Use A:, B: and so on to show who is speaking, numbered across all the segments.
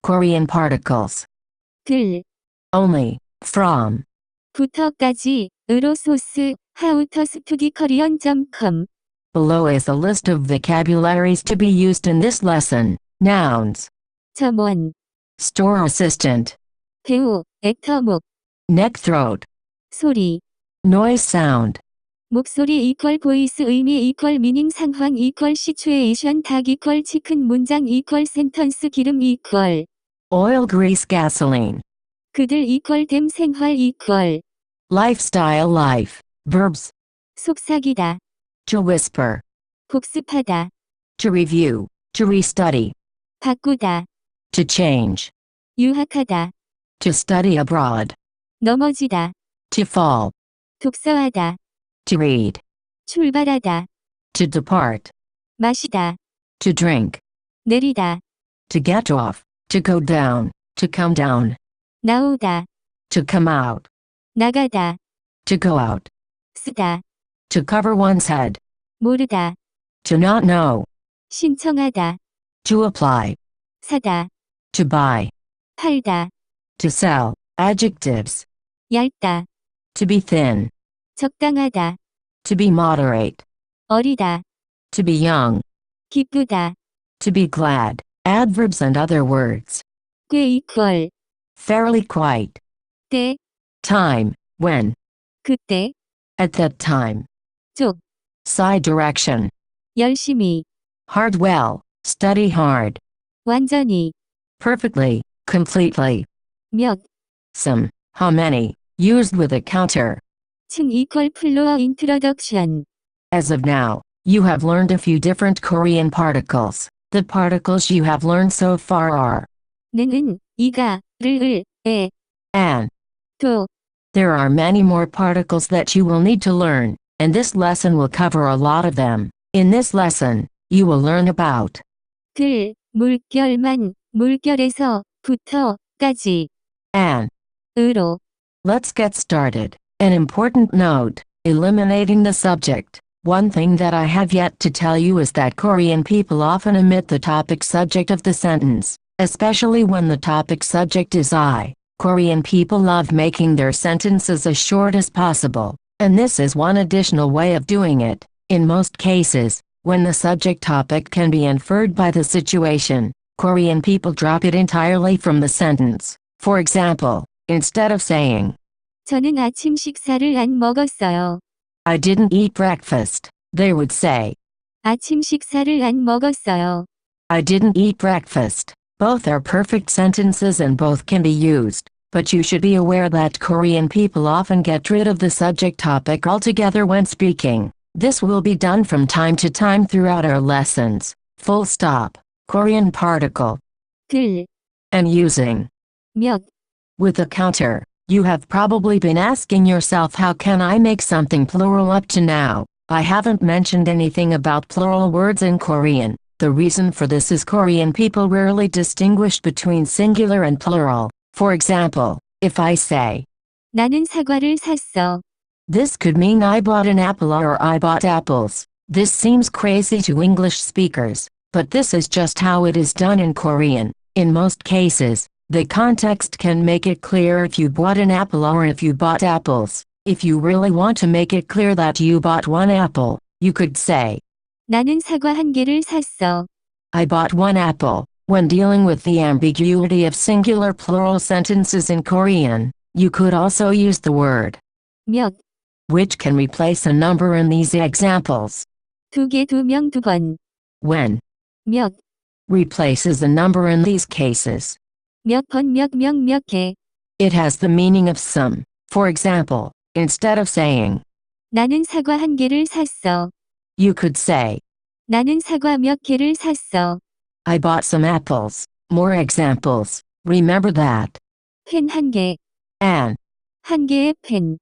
A: Korean particles.
B: 들,
A: Only, from.
B: 부터까지, 으로 소스, howtostudykorean.com.
A: Below is a list of vocabularies to be used in this lesson. Nouns.
B: 점원,
A: Store assistant.
B: 배우, 액터목,
A: Neck throat.
B: 소리,
A: Noise sound.
B: 목소리 이퀄 보이스 의미 이퀄 미닝 상황 이퀄 시츄에이션 닭 이퀄 치큰 문장 이퀄 센턴스 기름 이퀄
A: Oil grease gasoline.
B: 그들 이퀄 댐 생활 이퀄
A: Lifestyle life. Verbs.
B: 속삭이다
A: To whisper.
B: 복습하다
A: To review. To restudy.
B: 바꾸다
A: To change.
B: 유학하다
A: To study abroad.
B: 넘어지다
A: To fall.
B: 독서하다
A: To read.
B: 출발하다
A: To depart.
B: 마시다
A: To drink.
B: 내리다
A: To get off. To go down. To come down.
B: 나오다
A: To come out.
B: 나가다
A: To go out.
B: 쓰다
A: To cover one's head.
B: 모르다
A: To not know.
B: 신청하다
A: To apply.
B: 사다
A: To buy.
B: 팔다
A: To sell. Adjectives.
B: 얇다
A: To be thin.
B: 적당하다
A: To be moderate.
B: 어리다
A: To be young.
B: 기쁘다
A: To be glad. Adverbs and other words.
B: 꽤 이퀄
A: Fairly quite.
B: 때
A: Time. When.
B: 그때
A: At that time.
B: 쪽
A: Side direction.
B: 열심히
A: Hard well. Study hard.
B: 완전히
A: Perfectly. Completely.
B: 몇
A: Some. How many. Used with a counter.
B: 층 이퀄 플로어 인트로덕션
A: As of now, you have learned a few different Korean particles. The particles you have learned so far are
B: 는 이가 를 에
A: an.
B: 도
A: There are many more particles that you will need to learn, and this lesson will cover a lot of them. In this lesson, you will learn about
B: 들 물결만 물결에서 부터까지
A: an.
B: 으로
A: Let's get started. An important note, eliminating the subject. One thing that I have yet to tell you is that Korean people often omit the topic subject of the sentence, especially when the topic subject is I. Korean people love making their sentences as short as possible, and this is one additional way of doing it. In most cases, when the subject topic can be inferred by the situation, Korean people drop it entirely from the sentence. For example, instead of saying,
B: 저는 아침 식사를 안 먹었어요.
A: I didn't eat breakfast, they would say,
B: 아침 식사를 안 먹었어요.
A: I didn't eat breakfast. Both are perfect sentences and both can be used, but you should be aware that Korean people often get rid of the subject topic altogether when speaking. This will be done from time to time throughout our lessons. Full stop. Korean particle.
B: 들
A: And using.
B: 몇
A: With a counter. You have probably been asking yourself, how can I make something plural up to now? I haven't mentioned anything about plural words in Korean. The reason for this is Korean people rarely distinguish between singular and plural. For example, if I say,
B: 나는 사과를 샀어.
A: this could mean I bought an apple or I bought apples. This seems crazy to English speakers, but this is just how it is done in Korean. In most cases, the context can make it clear if you bought an apple or if you bought apples. If you really want to make it clear that you bought one apple, you could say,
B: 나는 사과 한 개를 샀어.
A: I bought one apple. When dealing with the ambiguity of singular plural sentences in Korean, you could also use the word
B: 몇
A: which can replace a number in these examples.
B: 두 개 두 명 두 번.
A: When
B: 몇
A: replaces a number in these cases.
B: 몇 번 몇 명 몇 개.
A: It has the meaning of some. For example, instead of saying,
B: 나는 사과 한 개를 샀어.
A: you could say,
B: 나는 사과 몇 개를 샀어.
A: I bought some apples. More examples. Remember that.
B: 펜 한 개.
A: And
B: 한 개의 펜.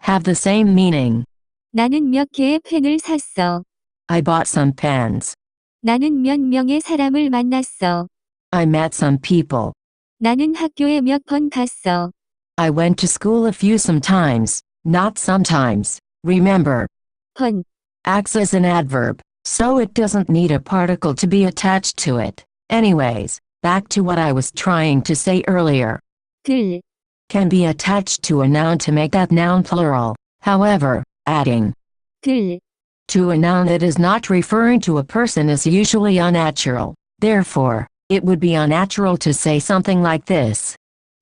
A: have the same meaning.
B: 나는 몇 개의 펜을 샀어.
A: I bought some pens.
B: 나는 몇 명의 사람을 만났어.
A: I met some people.
B: 나는 학교에 몇 번 갔어.
A: I went to school a few sometimes, not sometimes. Remember,
B: 번,
A: acts as an adverb, so it doesn't need a particle to be attached to it. Anyways, Back to what I was trying to say earlier.
B: 들,
A: Can be attached to a noun to make that noun plural. However, adding
B: 들,
A: to a noun that is not referring to a person is usually unnatural. Therefore, it would be unnatural to say something like this.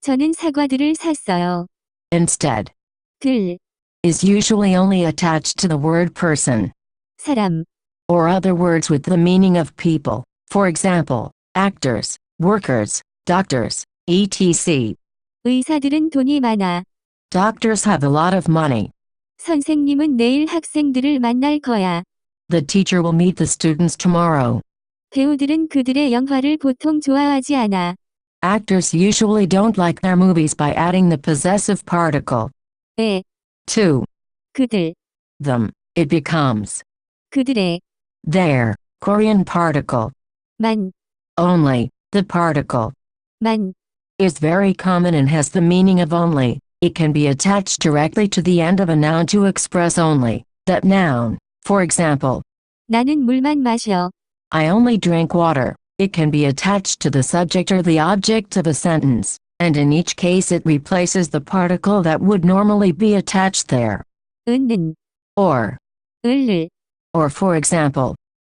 B: 저는 사과들을 샀어요.
A: Instead,
B: 들,
A: is usually only attached to the word person,
B: 사람,
A: or other words with the meaning of people. For example, actors, workers, doctors, etc.
B: 의사들은 돈이 많아.
A: Doctors have a lot of money.
B: 선생님은 내일 학생들을 만날 거야.
A: The teacher will meet the students tomorrow.
B: 배우들은 그들의 영화를 보통 좋아하지 않아.
A: Actors usually don't like their movies by adding the possessive particle
B: 에,
A: to
B: 그들,
A: them. It becomes
B: 그들의,
A: their Korean particle.
B: 만,
A: Only, the particle,
B: 만,
A: is very common and has the meaning of only. It can be attached directly to the end of a noun to express only that noun. For example,
B: 나는 물만 마셔.
A: I only drink water. It can be attached to the subject or the object of a sentence, and in each case it replaces the particle that would normally be attached there.
B: 은는,
A: Or
B: 을을.
A: for example,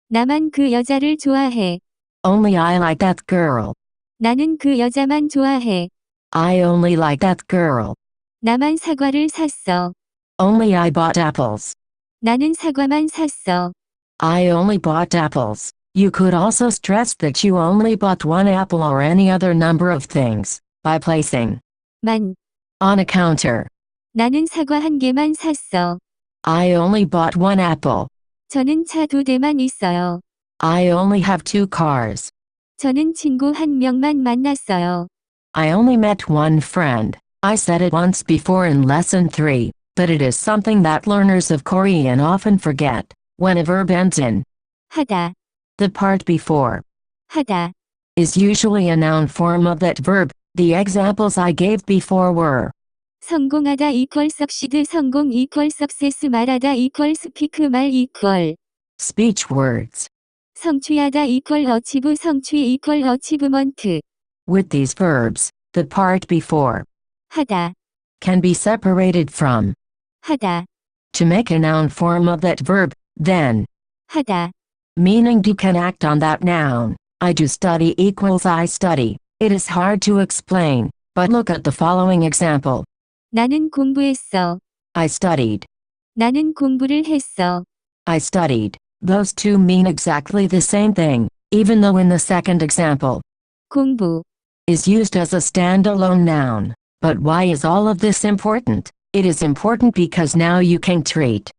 B: 나만 그 여자를 좋아해.
A: only I like that girl.
B: 나는 그 여자만 좋아해.
A: I only like that girl.
B: 나만 사과를 샀어.
A: Only I bought apples.
B: 나는 사과만 샀어.
A: I only bought apples. You could also stress that you only bought one apple or any other number of things by placing
B: 만,
A: on a counter.
B: 나는 사과 한 개만 샀어.
A: I only bought one apple.
B: 저는 차 2대만 있어요.
A: I only have 2 cars.
B: 저는 친구 한 명만 만났어요.
A: I only met one friend. I said it once before in lesson 3, but it is something that learners of Korean often forget. When a verb ends in
B: 하다,
A: the part before
B: 하다.
A: is usually a noun form of that verb. The examples I gave before were
B: 성공하다 equal succeed 성공 equal success 말하다 equal speak 말 equal.
A: speech words.
B: 성취하다 equal achieve 성취 equal achievement.
A: With these verbs, the part before
B: 하다,
A: can be separated from
B: 하다,
A: to make a noun form of that verb, then
B: 하다.
A: meaning do can act on that noun. I do study equals I study. It is hard to explain, but look at the following example.
B: 나는 공부했어.
A: I studied.
B: 나는 공부를 했어.
A: I studied. Those two mean exactly the same thing, even though in the second example,
B: 공부,
A: is used as a standalone noun. But why is all of this important? It is important because now you can treat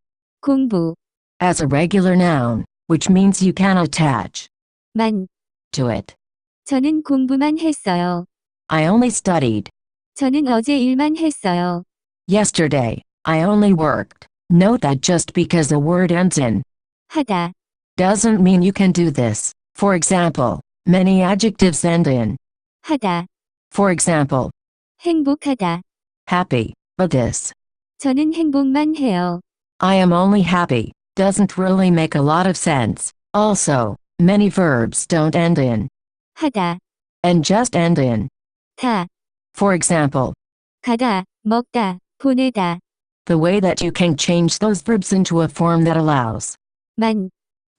B: 공부,
A: as a regular noun, which means you can attach
B: 만.
A: to it.
B: 저는 공부만 했어요.
A: I only studied.
B: 저는 어제 일만 했어요.
A: Yesterday, I only worked. Note that just because a word ends in
B: 하다,
A: doesn't mean you can do this. For example, many adjectives end in.
B: 하다.
A: For example,
B: 행복하다.
A: happy, but this.
B: 저는 행복만 해요.
A: I am only happy doesn't really make a lot of sense. Also, many verbs don't end in
B: 하다,
A: and just end in.
B: 다.
A: For example,
B: 가다, 먹다, 보내다.
A: the way that you can change those verbs into a form that allows
B: 만,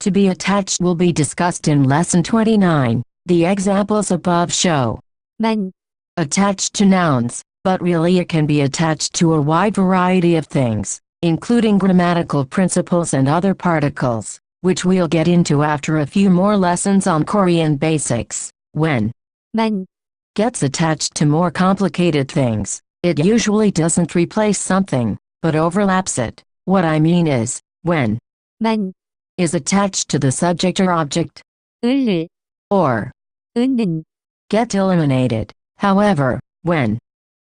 A: to be attached will be discussed in lesson 29. The examples above show
B: 만.
A: attached to nouns, but really it can be attached to a wide variety of things, including grammatical principles and other particles, which we'll get into after a few more lessons on Korean basics. When
B: 만,
A: gets attached to more complicated things, it usually doesn't replace something, but overlaps it. What I mean is, when
B: 만.
A: is attached to the subject or object,
B: 을을,
A: or
B: 은는.
A: get eliminated. However, when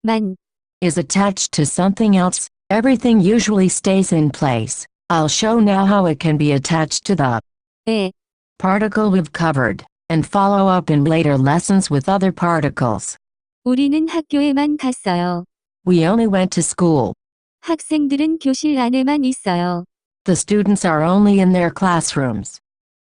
B: 만.
A: is attached to something else, everything usually stays in place. I'll show now how it can be attached to the
B: 에.
A: particle we've covered, and follow up in later lessons with other particles.
B: 우리는 학교에만 갔어요.
A: We only went to school.
B: 학생들은 교실 안에만 있어요.
A: The students are only in their classrooms.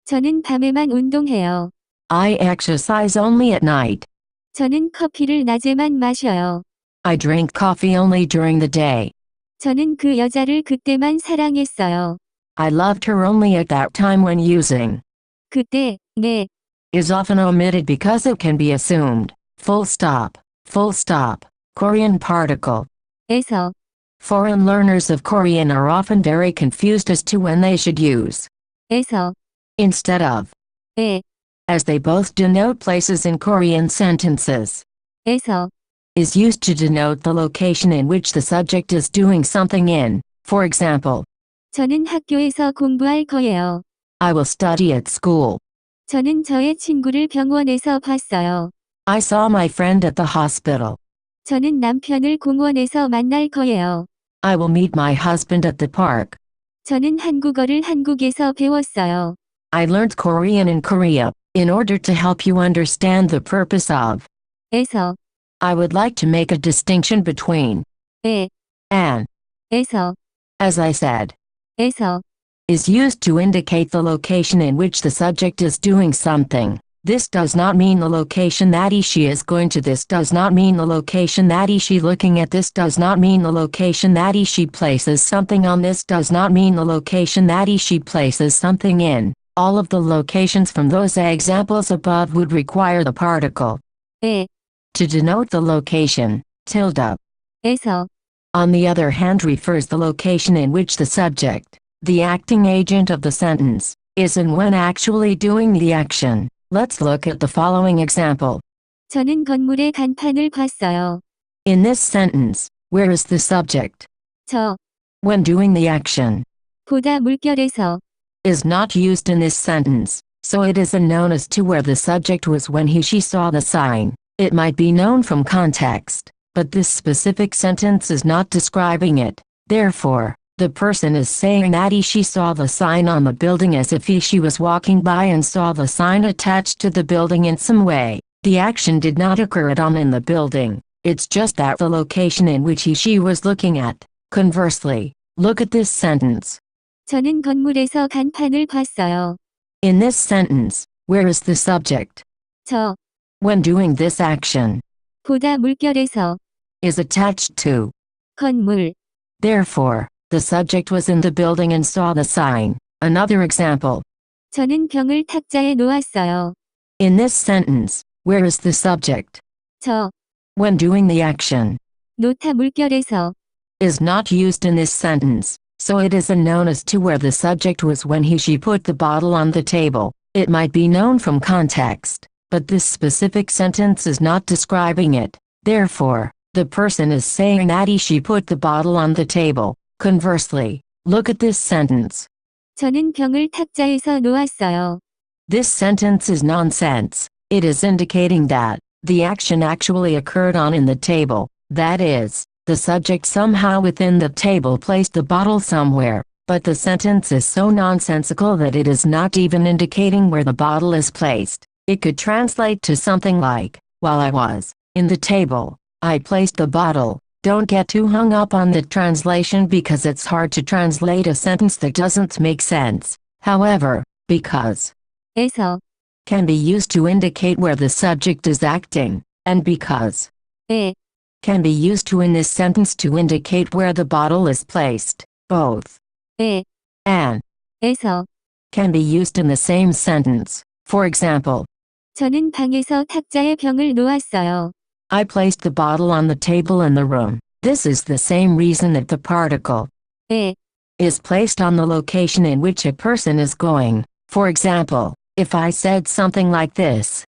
B: 저는 밤에만 운동해요.
A: I exercise only at night.
B: 저는 커피를 낮에만 마셔요.
A: I drink coffee only during the day.
B: 저는 그 여자를 그때만 사랑했어요.
A: I loved her only at that time when using
B: 그때, 네,
A: is often omitted because it can be assumed. Full stop. Full stop. Korean particle.
B: 에서,
A: Foreign learners of Korean are often very confused as to when they should use
B: 에서,
A: instead of,
B: 에,
A: as they both denote places in Korean sentences.
B: 에서,
A: Is used to denote the location in which the subject is doing something in. For example,
B: 저는 학교에서 공부할 거예요.
A: I will study at school.
B: 저는 저의 친구를 병원에서 봤어요.
A: I saw my friend at the hospital.
B: 저는 남편을 공원에서 만날 거예요.
A: I will meet my husband at the park.
B: 저는 한국어를 한국에서 배웠어요.
A: I learned Korean in Korea. In order to help you understand the purpose of,
B: 에서,
A: I would like to make a distinction between
B: 에,
A: and,
B: 에서,
A: as I said,
B: 에서,
A: is used to indicate the location in which the subject is doing something. This does not mean the location that she is going to. This does not mean the location that she looking at. This does not mean the location that she places something on. This does not mean the location that she places something in. All of the locations from those examples above would require the particle
B: 에,
A: to denote the location. Tilde,
B: 에서,
A: on the other hand, refers the location in which the subject, the acting agent of the sentence, is and when actually doing the action. Let's look at the following example.
B: 저는 건물의 간판을 봤어요.
A: In this sentence, where is the subject?
B: 저,
A: When doing the action,
B: 보다 물결에서,
A: is not used in this sentence, so it isn't known as to where the subject was when she saw the sign. It might be known from context, but this specific sentence is not describing it. Therefore, the person is saying that she saw the sign on the building as if she was walking by and saw the sign attached to the building in some way. The action did not occur at on in the building, it's just that the location in which she was looking at. Conversely, look at this sentence.
B: 저는 건물에서 간판을 봤어요.
A: In this sentence, where is the subject?
B: 저,
A: When doing this action,
B: 보다 물결에서,
A: is attached to.
B: 건물,
A: Therefore, the subject was in the building and saw the sign. Another example.
B: 저는 병을 탁자에 놓았어요.
A: In this sentence, where is the subject?
B: 저,
A: When doing the action,
B: 놓다 물결에서,
A: is not used in this sentence, so it isn't known as to where the subject was when she put the bottle on the table. It might be known from context, but this specific sentence is not describing it. Therefore, the person is saying that she put the bottle on the table. Conversely, look at this sentence.
B: 저는 병을 탁자에서 놓았어요.
A: This sentence is nonsense. It is indicating that the action actually occurred on in the table. That is, the subject somehow within the table placed the bottle somewhere, but the sentence is so nonsensical that it is not even indicating where the bottle is placed. It could translate to something like, while I was in the table, I placed the bottle. Don't get too hung up on the translation because it's hard to translate a sentence that doesn't make sense. However, because
B: 에서,
A: can be used to indicate where the subject is acting, and because
B: 에,
A: can be used to in this sentence to indicate where the bottle is placed. Both
B: 에,
A: and
B: 에서,
A: can be used in the same sentence. For example,
B: 저는 방에서 탁자에 병을 놓았어요.
A: I placed the bottle on the table in the room. This is the same reason that the particle
B: 에,
A: is placed on the location in which a person is going. For example, if I said something like this,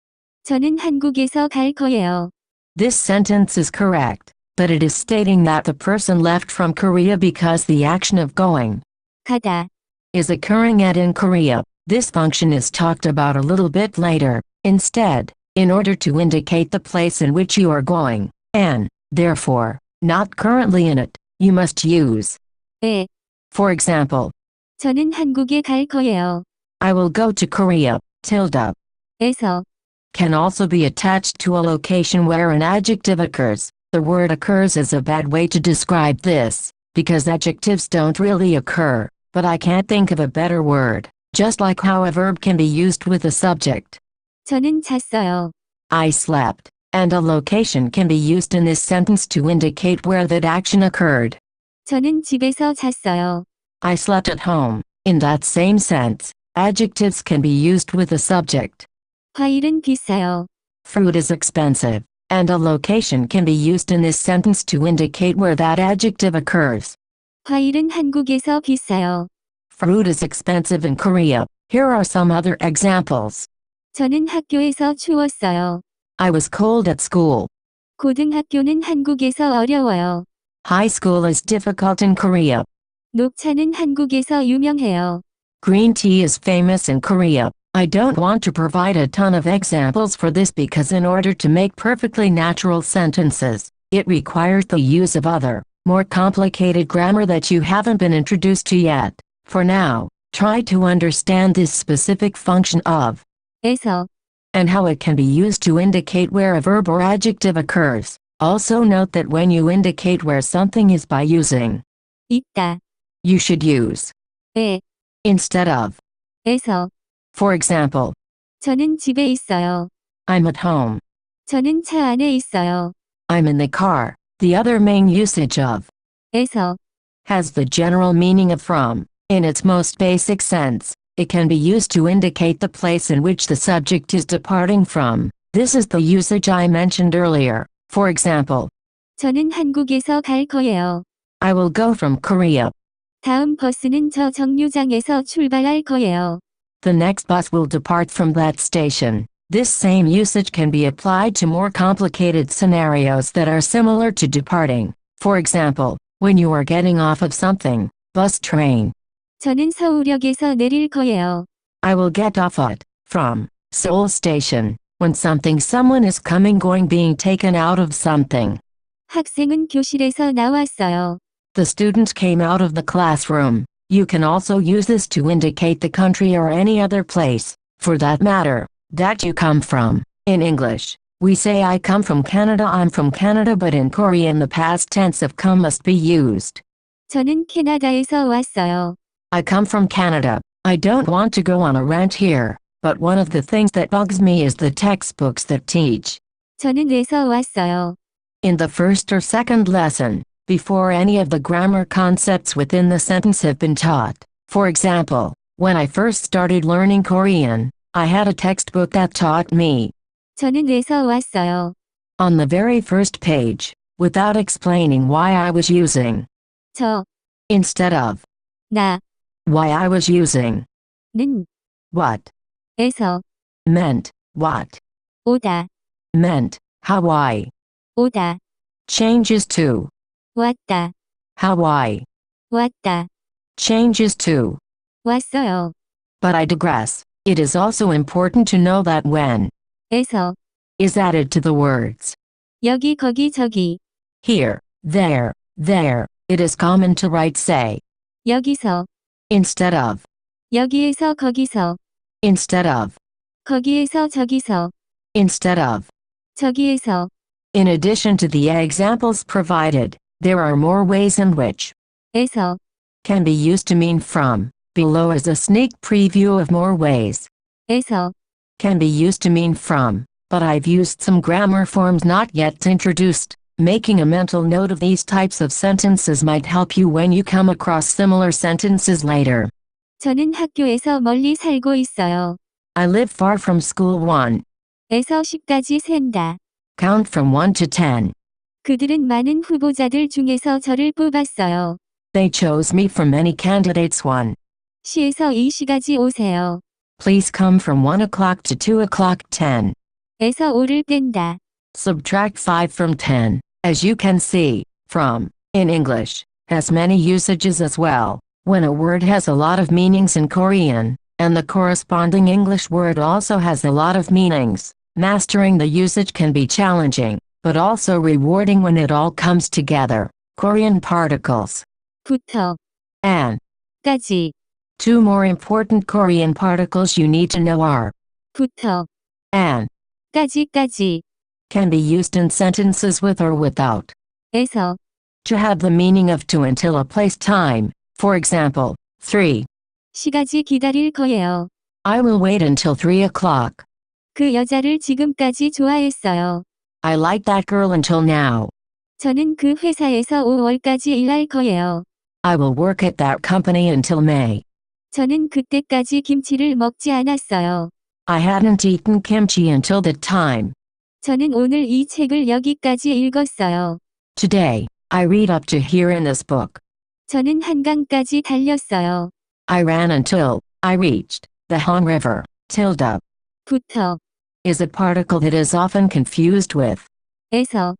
B: 저는 한국에서 갈 거예요.
A: this sentence is correct, but it is stating that the person left from Korea because the action of going
B: 가다,
A: is occurring at in Korea. This function is talked about a little bit later. Instead, in order to indicate the place in which you are going, and, therefore, not currently in it, you must use.
B: 에,
A: For example,
B: 저는 한국에 갈 거예요.
A: I will go to Korea, tilde,
B: 에서,
A: can also be attached to a location where an adjective occurs. The word occurs is a bad way to describe this, because adjectives don't really occur, but I can't think of a better word, just like how a verb can be used with a subject.
B: 저는 잤어요.
A: I slept, and a location can be used in this sentence to indicate where that action occurred.
B: 저는 집에서 잤어요.
A: I slept at home. In that same sense, adjectives can be used with the subject.
B: 과일은 비싸요.
A: Fruit is expensive, and a location can be used in this sentence to indicate where that adjective occurs.
B: 과일은 한국에서 비싸요.
A: Fruit is expensive in Korea. Here are some other examples.
B: 저는 학교에서 추웠어요.
A: I was cold at school.
B: 고등학교는 한국에서 어려워요.
A: High school is difficult in Korea.
B: 녹차는 한국에서 유명해요.
A: Green tea is famous in Korea. I don't want to provide a ton of examples for this because in order to make perfectly natural sentences, it requires the use of other, more complicated grammar that you haven't been introduced to yet. For now, try to understand this specific function of
B: 에서,
A: and how it can be used to indicate where a verb or adjective occurs. Also note that when you indicate where something is by using,
B: 있다,
A: you should use
B: 에,
A: instead of.
B: 에서.
A: For example,
B: 저는 집에 있어요.
A: I'm at home.
B: 저는 차 안에 있어요.
A: I'm in the car. The other main usage of
B: 에서,
A: has the general meaning of from. In its most basic sense, it can be used to indicate the place in which the subject is departing from. This is the usage I mentioned earlier. For example,
B: 저는 한국에서 갈 거예요.
A: I will go from Korea.
B: 다음 버스는 저 정류장에서 출발할 거예요.
A: The next bus will depart from that station. This same usage can be applied to more complicated scenarios that are similar to departing. For example, when you are getting off of something, bus, train.
B: 저는 서울역에서 내릴 거예요.
A: I will get off at, from, Seoul Station, when something someone is coming going being taken out of something.
B: 학생은 교실에서 나왔어요.
A: The student came out of the classroom. You can also use this to indicate the country or any other place, for that matter, that you come from. In English, we say I come from Canada, I'm from Canada, but in Korean the past tense of come must be used.
B: 저는 캐나다에서 왔어요.
A: I come from Canada. I don't want to go on a rant here, but one of the things that bugs me is the textbooks that teach.
B: 저는 에서 왔어요.
A: In the first or second lesson, before any of the grammar concepts within the sentence have been taught. For example, when I first started learning Korean, I had a textbook that taught me.
B: 저는 에서 왔어요.
A: On the very first page, without explaining why I was using
B: 저,
A: instead of
B: 나,
A: why I was using
B: 는,
A: what
B: 에서,
A: meant what
B: 오다,
A: meant how I
B: 오다,
A: changes to
B: 왔다,
A: how I
B: 왔다,
A: changes to.
B: 왔어요.
A: But I digress. It is also important to know that when
B: 에서,
A: is added to the words
B: 여기 거기 저기,
A: here, there, it is common to write say
B: 여기서,
A: instead of,
B: 여기에서 거기서,
A: instead of,
B: 거기에서 저기서,
A: instead of.
B: 저기에서.
A: In addition to the examples provided, there are more ways in which
B: 에서,
A: can be used to mean from. Below is a sneak preview of more ways
B: 에서,
A: can be used to mean from, but I've used some grammar forms not yet introduced. Making a mental note of these types of sentences might help you when you come across similar sentences later.
B: 저는 학교에서 멀리 살고 있어요.
A: I live far from school. 1.
B: 에서 10까지 센다.
A: Count from 1 to 10.
B: 그들은 많은 후보자들 중에서 저를 뽑았어요.
A: They chose me from many candidates. 1.
B: 시에서 2시까지 오세요.
A: Please come from 1 o'clock to 2 o'clock. 10.
B: 에서 5를 뺀다.
A: Subtract 5 from 10. As you can see, from, in English, has many usages as well. When a word has a lot of meanings in Korean, and the corresponding English word also has a lot of meanings, mastering the usage can be challenging, but also rewarding when it all comes together. Korean particles.
B: 부터,
A: And.
B: 까지,
A: 2 more important Korean particles you need to know are
B: 부터,
A: and,
B: 까지까지,
A: can be used in sentences with or without.
B: 에서,
A: To have the meaning of to until a place time. For example, 3.
B: 시까지 기다릴 거예요.
A: I will wait until 3 o'clock.
B: 그 여자를 지금까지 좋아했어요.
A: I liked that girl until now.
B: 저는 그 회사에서 5월까지 일할 거예요.
A: I will work at that company until May.
B: 저는 그때까지 김치를 먹지 않았어요.
A: I hadn't eaten kimchi until that time.
B: 저는 오늘 이 책을 여기까지 읽었어요.
A: Today, I read up to here in this book.
B: 저는 한강까지 달렸어요.
A: I ran until I reached the Han River. Tilde
B: 부터,
A: is a particle that is often confused with,
B: 에서,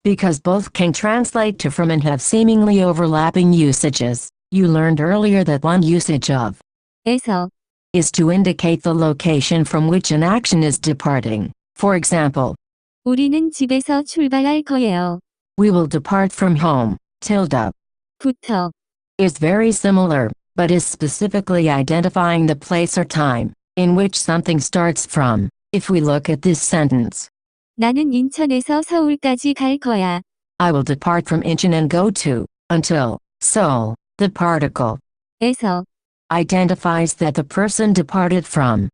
A: because both can translate to from and have seemingly overlapping usages. You learned earlier that one usage of
B: 에서,
A: is to indicate the location from which an action is departing. For example,
B: 우리는 집에서 출발할 거예요.
A: we will depart from home. Tilde
B: 부터,
A: is very similar, but is specifically identifying the place or time in which something starts from. If we look at this sentence,
B: 나는 인천에서 서울까지 갈 거야.
A: I will depart from Incheon and go to, until, Seoul. The particle
B: 에서,
A: identifies that the person departed from.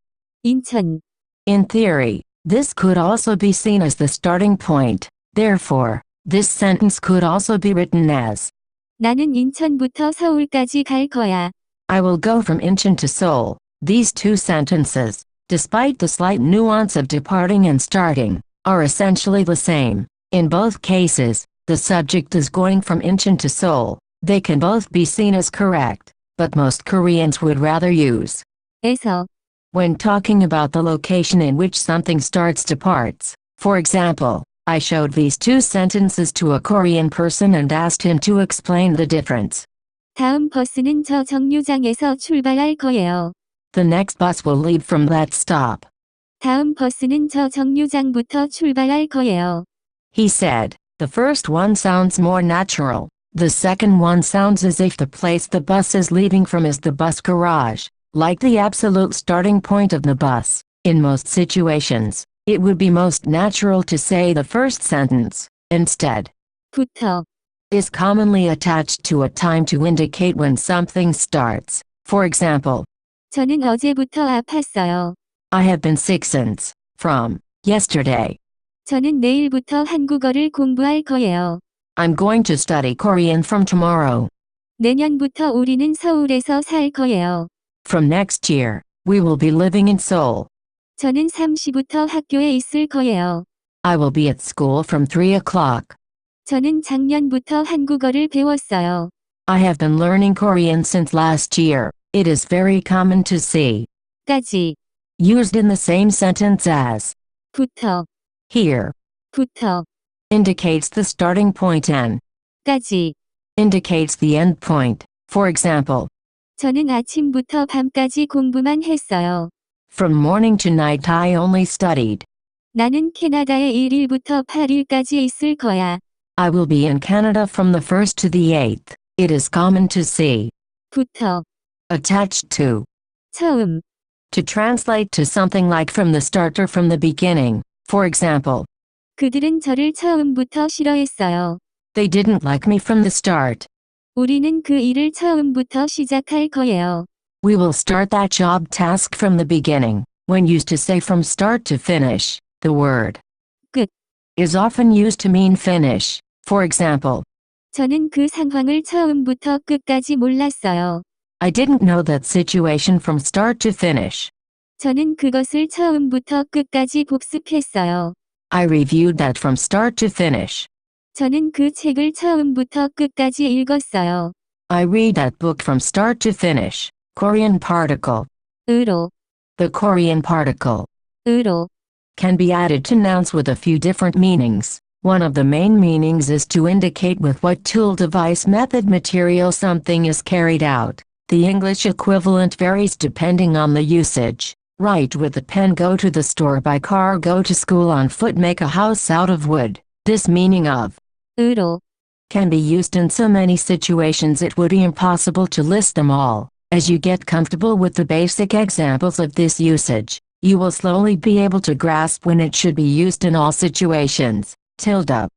B: 인천,
A: In theory, this could also be seen as the starting point. Therefore, this sentence could also be written as,
B: 나는 인천부터 서울까지 갈 거야.
A: I will go from Incheon to Seoul. These two sentences, despite the slight nuance of departing and starting, are essentially the same. In both cases, the subject is going from Incheon to Seoul. They can both be seen as correct, but most Koreans would rather use
B: 에서,
A: when talking about the location in which something starts departs. For example, I showed these two sentences to a Korean person and asked him to explain the difference.
B: 다음 버스는 저 정류장에서 출발할 거예요.
A: The next bus will leave from that stop.
B: 다음 버스는 저 정류장부터 출발할 거예요.
A: He said, the first one sounds more natural. The second one sounds as if the place the bus is leaving from is the bus garage, like the absolute starting point of the bus. In most situations, it would be most natural to say the first sentence. Instead,
B: 부터,
A: is commonly attached to a time to indicate when something starts. For example,
B: 저는 어제부터 아팠어요.
A: I have been sick since, from, yesterday.
B: 저는 내일부터 한국어를 공부할 거예요.
A: I'm going to study Korean from tomorrow.
B: 내년부터 우리는 서울에서 살 거예요.
A: From next year, we will be living in Seoul.
B: 저는 3시부터 학교에 있을 거예요.
A: I will be at school from 3 o'clock.
B: 저는 작년부터 한국어를 배웠어요.
A: I have been learning Korean since last year. It is very common to see,
B: 까지,
A: used in the same sentence as,
B: 부터,
A: here,
B: 부터,
A: indicates the starting point and,
B: 까지.
A: indicates the end point. For example,
B: 저는 아침부터 밤까지 공부만 했어요.
A: from morning to night I only studied.
B: 나는 캐나다에 1일부터 8일까지 있을 거야.
A: I will be in Canada from the 1st to the 8th. It is common to see,
B: 부터,
A: attached to
B: 처음,
A: translate to something like from the start or from the beginning. For example,
B: 그들은 저를 처음부터 싫어했어요.
A: they didn't like me from the start.
B: 우리는 그 일을 처음부터 시작할 거예요.
A: We will start that job task from the beginning. When used to say from start to finish, the word
B: 끝.
A: is often used to mean finish. For example,
B: 저는 그 상황을 처음부터 끝까지 몰랐어요.
A: I didn't know that situation from start to finish.
B: 저는 그것을 처음부터 끝까지 복습했어요.
A: I reviewed that from start to finish.
B: 저는 그 책을 처음부터 끝까지 읽었어요.
A: I read that book from start to finish. Korean particle.
B: 으로,
A: The Korean particle
B: 으로,
A: can be added to nouns with a few different meanings. One of the main meanings is to indicate with what tool, device, method, material something is carried out. The English equivalent varies depending on the usage. Write with a pen, go to the store, by car, go to school, on foot, make a house out of wood. This meaning of
B: 으로,
A: can be used in so many situations it would be impossible to list them all. As you get comfortable with the basic examples of this usage, you will slowly be able to grasp when it should be used in all situations. Tilde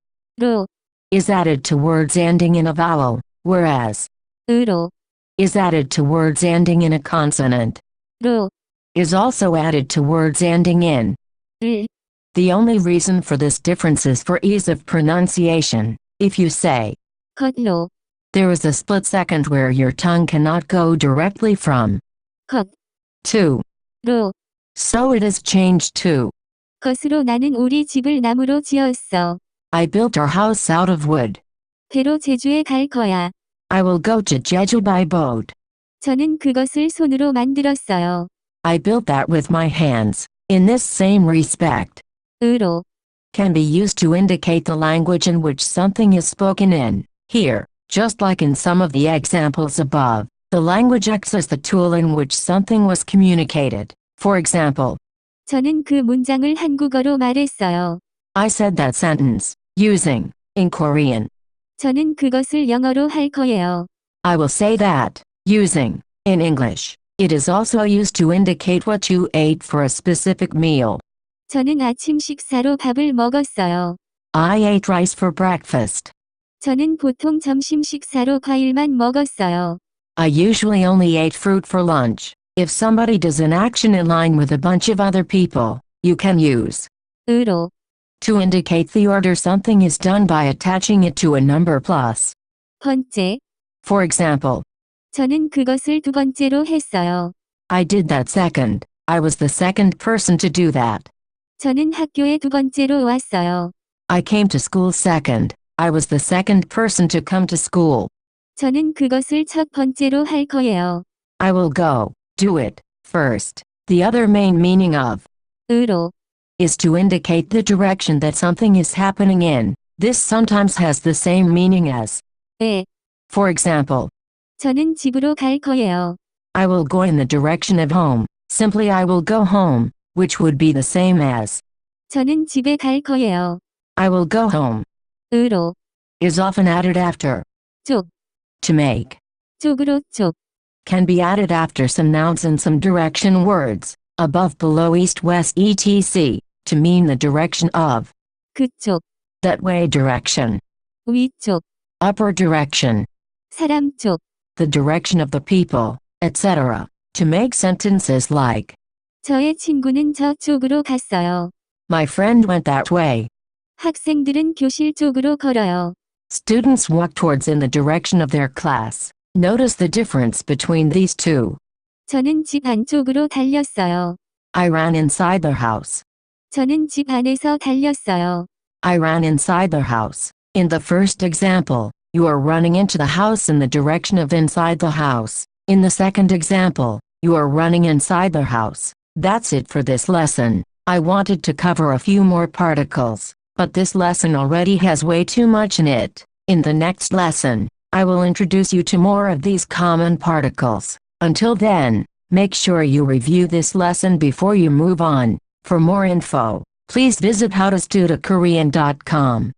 B: 로,
A: is added to words ending in a vowel, whereas
B: 으로,
A: is added to words ending in a consonant.
B: 로,
A: Is also added to words ending in.
B: 을.
A: The only reason for this difference is for ease of pronunciation. If you say,
B: 겉로,
A: there is a split second where your tongue cannot go directly from
B: 겉,
A: to,
B: 로.
A: so it is changed to,
B: 것으로 나는 우리 집을 나무로 지었어.
A: I built our house out of wood.
B: 배로 제주에 갈 거야.
A: I will go to Jeju by boat.
B: 저는 그것을 손으로 만들었어요.
A: I built that with my hands. In this same respect,
B: 으로,
A: can be used to indicate the language in which something is spoken in. Here, just like in some of the examples above, the language acts as the tool in which something was communicated. For example,
B: 저는 그 문장을 한국어로 말했어요.
A: I said that sentence, using, in Korean.
B: 저는 그것을 영어로 할 거예요.
A: I will say that, using, in English. It is also used to indicate what you ate for a specific meal.
B: 저는 아침 식사로 밥을 먹었어요.
A: I ate rice for breakfast.
B: 저는 보통 점심 식사로 과일만 먹었어요.
A: I usually only ate fruit for lunch. If somebody does an action in line with a bunch of other people, you can use
B: 으로,
A: to indicate the order something is done by attaching it to a number plus.
B: 번째,
A: For example,
B: 저는 그것을 두 번째로 했어요.
A: I did that second. I was the second person to do that.
B: 저는 학교에 두 번째로 왔어요.
A: I came to school second. I was the second person to come to school.
B: 저는 그것을 첫 번째로 할 거예요.
A: I will go, do it, first. The other main meaning of
B: 으로,
A: is to indicate the direction that something is happening in. This sometimes has the same meaning as,
B: 에.
A: for example,
B: 저는 집으로 갈 거예요.
A: I will go in the direction of home. Simply I will go home, which would be the same as,
B: 저는 집에 갈 거예요.
A: I will go home,
B: 으로,
A: is often added after,
B: 쪽,
A: to make,
B: 쪽으로 쪽,
A: can be added after some nouns and some direction words, above, below, east, west, etc., to mean the direction of,
B: 그쪽,
A: that way direction,
B: 위쪽,
A: upper direction,
B: 사람 쪽,
A: the direction of the people, etc., to make sentences like,
B: 저의 친구는 저쪽으로 갔어요.
A: my friend went that way.
B: 학생들은 교실 쪽으로 걸어요.
A: Students walk towards in the direction of their class. Notice the difference between these two.
B: 저는 집 안쪽으로 달렸어요.
A: I ran inside the house.
B: 저는 집 안에서 달렸어요.
A: I ran inside the house. In the first example, you are running into the house in the direction of inside the house. In the second example, you are running inside the house. That's it for this lesson. I wanted to cover a few more particles, but this lesson already has way too much in it. In the next lesson, I will introduce you to more of these common particles. Until then, make sure you review this lesson before you move on. For more info, please visit howtostudiokorean.com.